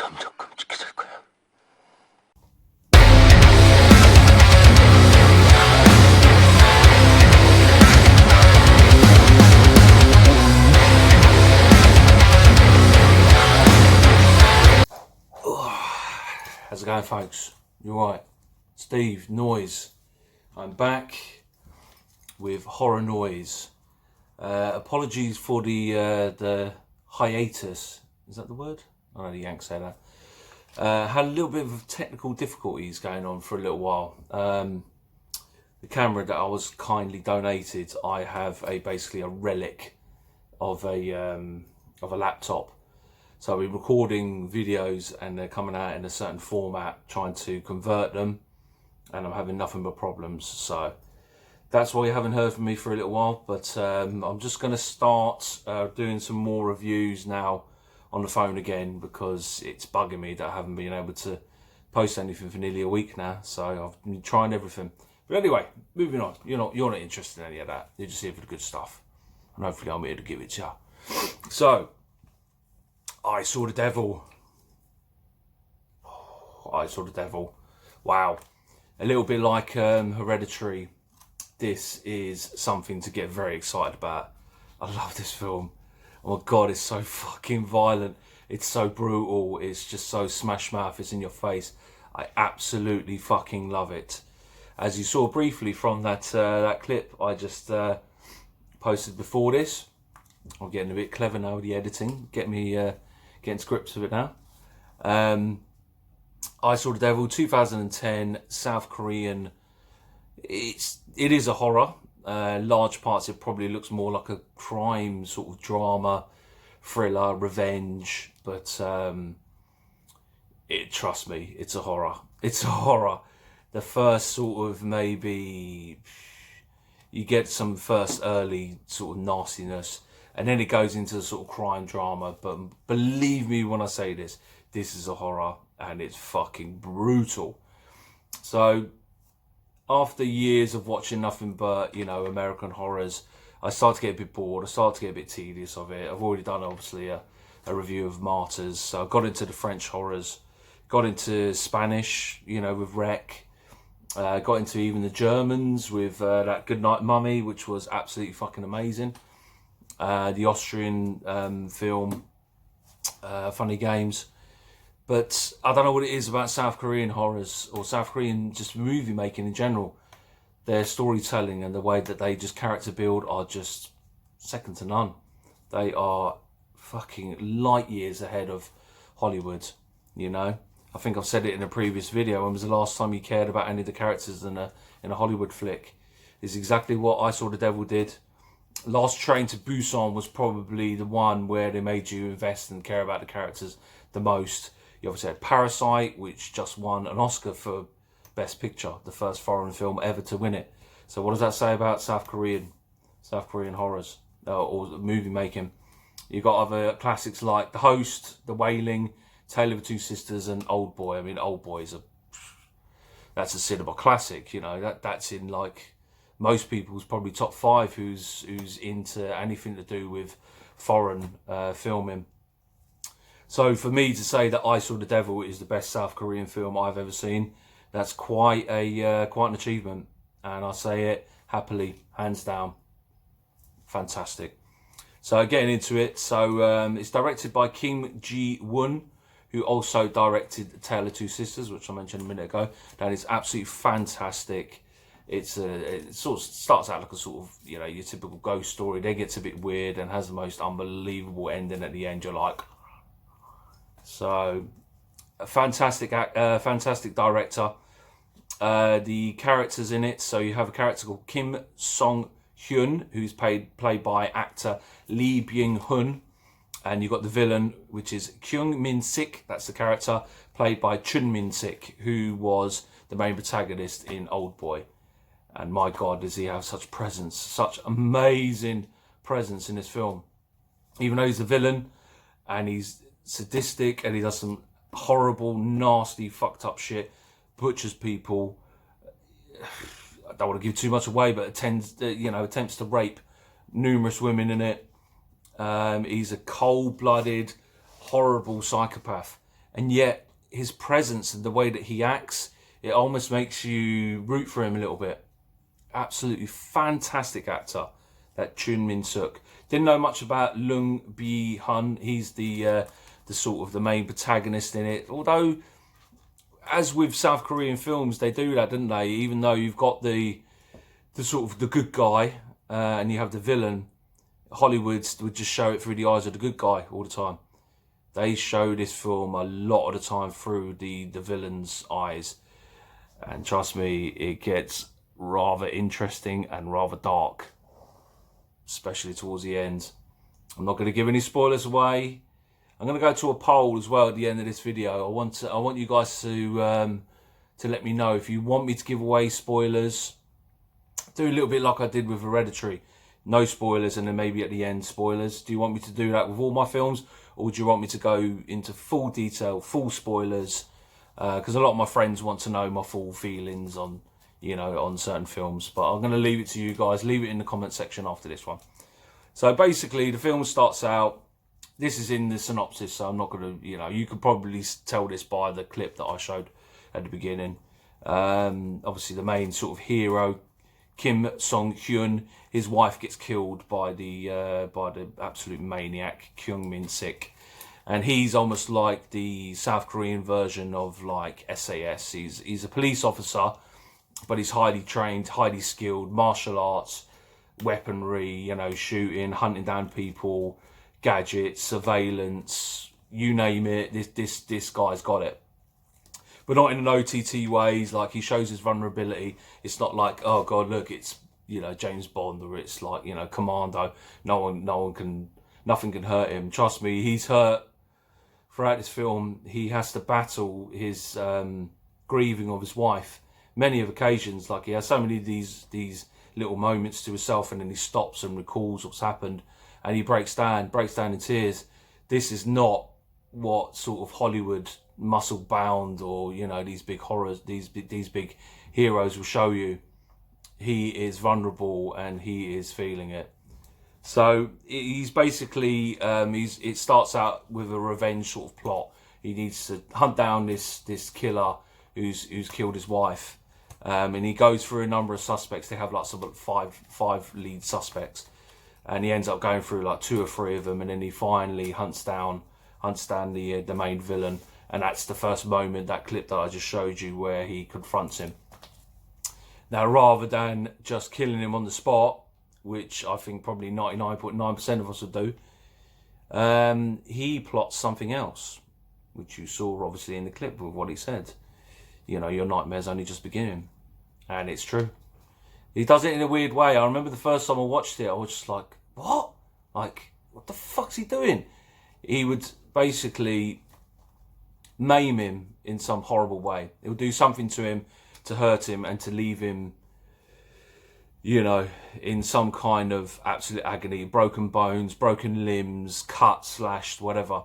점점 끔찍해질 거야. How's it going, folks? You alright? Steve, Noise. I'm back with Horror Noise. Apologies for the hiatus. Is that the word? I know the Yanks say that. Had a little bit of technical difficulties going on for a little while. The camera that I was kindly donated, I have basically a relic of a laptop. So I've been recording videos and they're coming out in a certain format, trying to convert them, and I'm having nothing but problems. So that's why you haven't heard from me for a little while, but I'm just going to start doing some more reviews now on the phone again, because it's bugging me that I haven't been able to post anything for nearly a week now. So I've been trying everything. But anyway, moving on. You're not interested in any of that. You're just here for the good stuff. And hopefully I'm here to give it to you. So, I Saw the Devil. I Saw the Devil. Wow. A little bit like Hereditary. This is something to get very excited about. I love this film. Oh my God, it's so fucking violent. It's so brutal. It's just so smash mouth. It's in your face. I absolutely fucking love it. As you saw briefly from that clip I just posted before this. I'm getting a bit clever now with the editing. Getting scripts of it now. I Saw the Devil, 2010, South Korean. It is a horror. Large parts it probably looks more like a crime sort of drama, thriller, revenge. But trust me, it's a horror. It's a horror. The first sort of maybe you get some first early sort of nastiness. And then it goes into the sort of crime drama. But believe me when I say this is a horror and it's fucking brutal. So after years of watching nothing but, American horrors, I started to get a bit bored. I started to get a bit tedious of it. I've already done, obviously, a review of Martyrs. So I got into the French horrors. Got into Spanish, with Wreck. Got into even the Germans with that Goodnight Mummy, which was absolutely fucking amazing. The Austrian film, Funny Games. But I don't know what it is about South Korean horrors, or South Korean just movie making in general. Their storytelling and the way that they just character build are just second to none. They are fucking light years ahead of Hollywood, I think I've said it in a previous video. When was the last time you cared about any of the characters in a Hollywood flick? It's exactly what I Saw the Devil did. Last Train to Busan was probably the one where they made you invest and care about the characters the most. You obviously had Parasite, which just won an Oscar for Best Picture, the first foreign film ever to win it. So what does that say about South Korean horrors or movie making? You've got other classics like The Host, The Wailing, Tale of Two Sisters, and Old Boy. I mean, Old Boy that's a cinema classic. That's in like most people's probably top 5 who's into anything to do with foreign filming. So for me to say that I Saw the Devil is the best South Korean film I've ever seen, that's quite an achievement, and I say it happily, hands down. Fantastic. So getting into it, it's directed by Kim Ji-woon, who also directed Tale of Two Sisters, which I mentioned a minute ago. That is absolutely fantastic. It sort of starts out like a sort of, your typical ghost story. Then gets a bit weird and has the most unbelievable ending at the end. You're like, so a fantastic director. The characters in it. So you have a character called Kim Song-hyun, who's played by actor Lee Byung-hun. And you've got the villain, which is Kyung Min-sik. That's the character played by Chun Min-sik, who was the main protagonist in Old Boy. And my God, does he have such presence, such amazing presence in this film. Even though he's the villain and he's sadistic and he does some horrible, nasty, fucked up shit, butchers people. I don't want to give too much away, but attempts to rape numerous women in it. He's a cold-blooded, horrible psychopath. and yet his presence and the way that he acts, it almost makes you root for him a little bit. Absolutely fantastic actor, that Chun Min-suk. Didn't know much about Lung Bi-hun. He's the sort of the main protagonist in it. Although, as with South Korean films, they do that, don't they? Even though you've got the sort of the good guy and you have the villain, Hollywood would just show it through the eyes of the good guy all the time. They show this film a lot of the time through the villain's eyes. And trust me, it gets rather interesting and rather dark, especially towards the end. I'm not going to give any spoilers away. I'm going to go to a poll as well at the end of this video. I want you guys to let me know if you want me to give away spoilers. Do a little bit like I did with Hereditary. No spoilers, and then maybe at the end spoilers. Do you want me to do that with all my films, or do you want me to go into full detail, full spoilers? Because a lot of my friends want to know my full feelings on, on certain films. But I'm going to leave it to you guys. Leave it in the comment section after this one. So basically, the film starts out. This is in the synopsis, so I'm not going to, you could probably tell this by the clip that I showed at the beginning. Obviously, the main sort of hero, Kim Song-hyun, his wife gets killed by the absolute maniac Kyung Min-sik, and he's almost like the South Korean version of like SAS. He's a police officer, but he's highly trained, highly skilled, martial arts, weaponry, shooting, hunting down people, gadgets, surveillance, you name it. This guy's got it. But not in an OTT ways, like he shows his vulnerability. It's not like, oh God, look, it's, James Bond, or it's like, Commando. Nothing can hurt him. Trust me, he's hurt throughout this film. He has to battle his grieving of his wife. Many of occasions, like he has so many of these little moments to himself, and then he stops and recalls what's happened, and he breaks down in tears. This is not what sort of Hollywood muscle bound, or these big horrors, these big heroes will show you. He is vulnerable and he is feeling it. So he's basically it starts out with a revenge sort of plot. He needs to hunt down this killer who's killed his wife, and he goes through a number of suspects. They have like some five lead suspects, and he ends up going through like 2 or 3 of them, and then he finally hunts down the main villain. And that's the first moment, that clip that I just showed you, where he confronts him. Now, rather than just killing him on the spot, which I think probably 99.9% of us would do, he plots something else, which you saw obviously in the clip with what he said. Your nightmare's only just beginning. And it's true. He does it in a weird way. I remember the first time I watched it, I was just like, what? Like, what the fuck's he doing? He would basically maim him in some horrible way. It would do something to him to hurt him and to leave him, in some kind of absolute agony, broken bones, broken limbs, cut, slashed, whatever.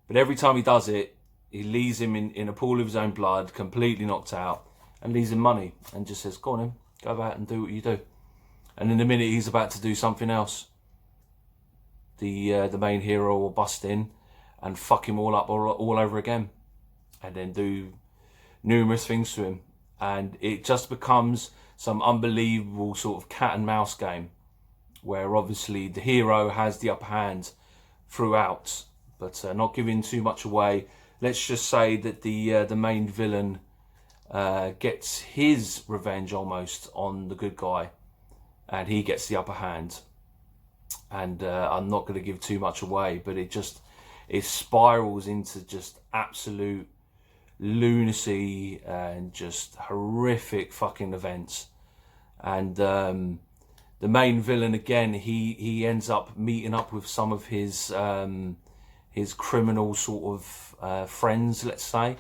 But every time he does it, he leaves him in a pool of his own blood, completely knocked out, and leaves him money and just says, go on in, go about and do what you do. And in the minute he's about to do something else, the main hero will bust in and fuck him all up all over again, and then do numerous things to him. And it just becomes some unbelievable sort of cat and mouse game, where obviously the hero has the upper hand throughout. But not giving too much away, let's just say that the main villain gets his revenge almost on the good guy, and he gets the upper hand. And I'm not going to give too much away, but it spirals into just absolute lunacy and just horrific fucking events. And the main villain, again, he ends up meeting up with some of his criminal sort of friends, let's say,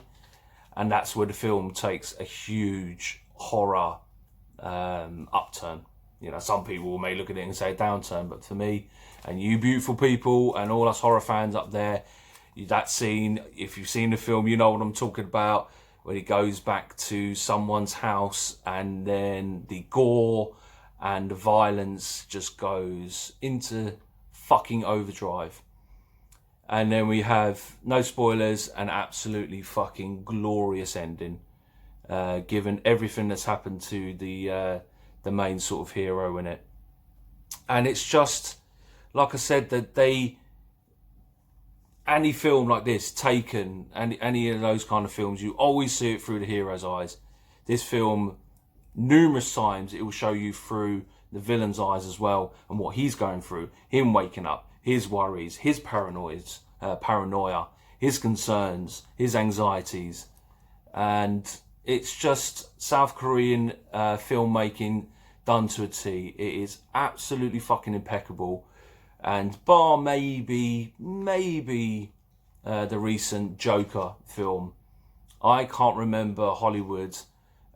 and that's where the film takes a huge horror upturn. Some people may look at it and say a downturn, but for me and you beautiful people and all us horror fans up there, that scene, if you've seen the film, you know what I'm talking about, when he goes back to someone's house and then the gore and the violence just goes into fucking overdrive. And then we have, no spoilers, an absolutely fucking glorious ending, given everything that's happened to the main sort of hero in it. And it's just, like I said, that any film like this, Taken, and any of those kind of films, you always see it through the hero's eyes. This film, numerous times, it will show you through the villain's eyes as well, and what he's going through, him waking up, his worries, his paranoia, his concerns, his anxieties. And it's just South Korean filmmaking done to a T. It is absolutely fucking impeccable. And bar maybe the recent Joker film, I can't remember Hollywood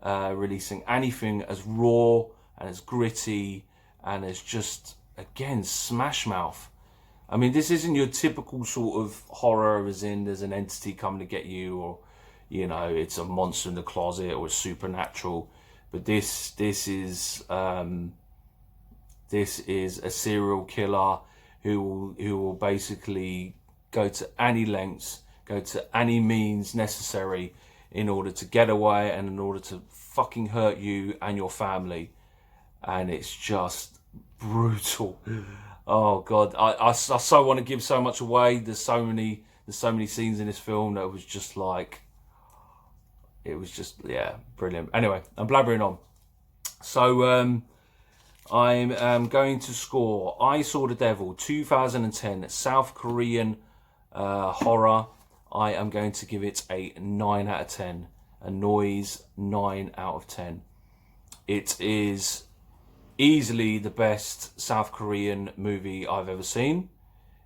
releasing anything as raw and as gritty and as just, again, smash mouth. I mean, this isn't your typical sort of horror as in there's an entity coming to get you, or, you know, it's a monster in the closet or it's supernatural. But this is a serial killer who will basically go to any lengths, go to any means necessary in order to get away and in order to fucking hurt you and your family. And it's just brutal. Oh God, I so want to give so much away. There's so many scenes in this film that was just like, it was just, yeah, brilliant. Anyway, I'm blabbering on. So I'm going to score I Saw the Devil 2010 South Korean horror. I am going to give it a 9 out of 10. A noise 9 out of 10. It is easily the best South Korean movie I've ever seen.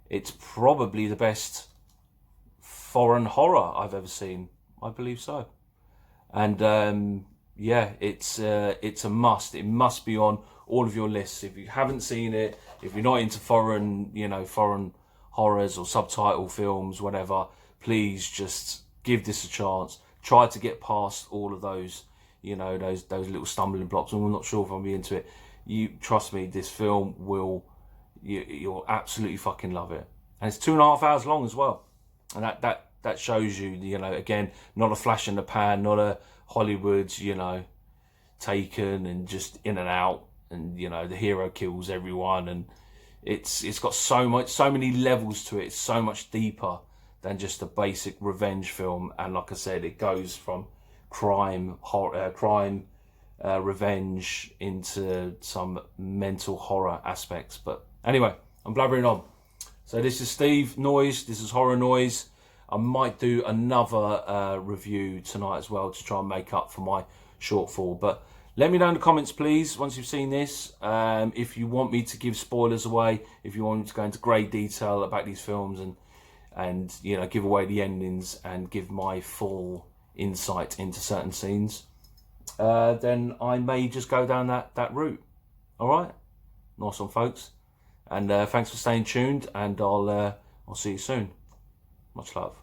It's probably the best foreign horror I've ever seen. I believe so. And yeah, it's a must. It must be on all of your lists. If you haven't seen it, if you're not into foreign horrors or subtitle films, whatever, please just give this a chance. Try to get past all of those, those little stumbling blocks. I'm not sure if I'll be into it. You trust me, this film you'll absolutely fucking love it. And it's 2.5 hours long as well. And that shows you, again, not a flash in the pan, not a Hollywood, Taken and just in and out, and the hero kills everyone, and it's got so many levels to it. It's so much deeper than just a basic revenge film. And like I said, it goes from crime, revenge into some mental horror aspects. But anyway, I'm blabbering on. So this is Steve Noise. This is Horror Noise. I might do another review tonight as well to try and make up for my shortfall. But let me know in the comments, please, once you've seen this, if you want me to give spoilers away, if you want me to go into great detail about these films and give away the endings and give my full insight into certain scenes, then I may just go down that route. All right, nice one, folks, and thanks for staying tuned, and I'll see you soon. Much love.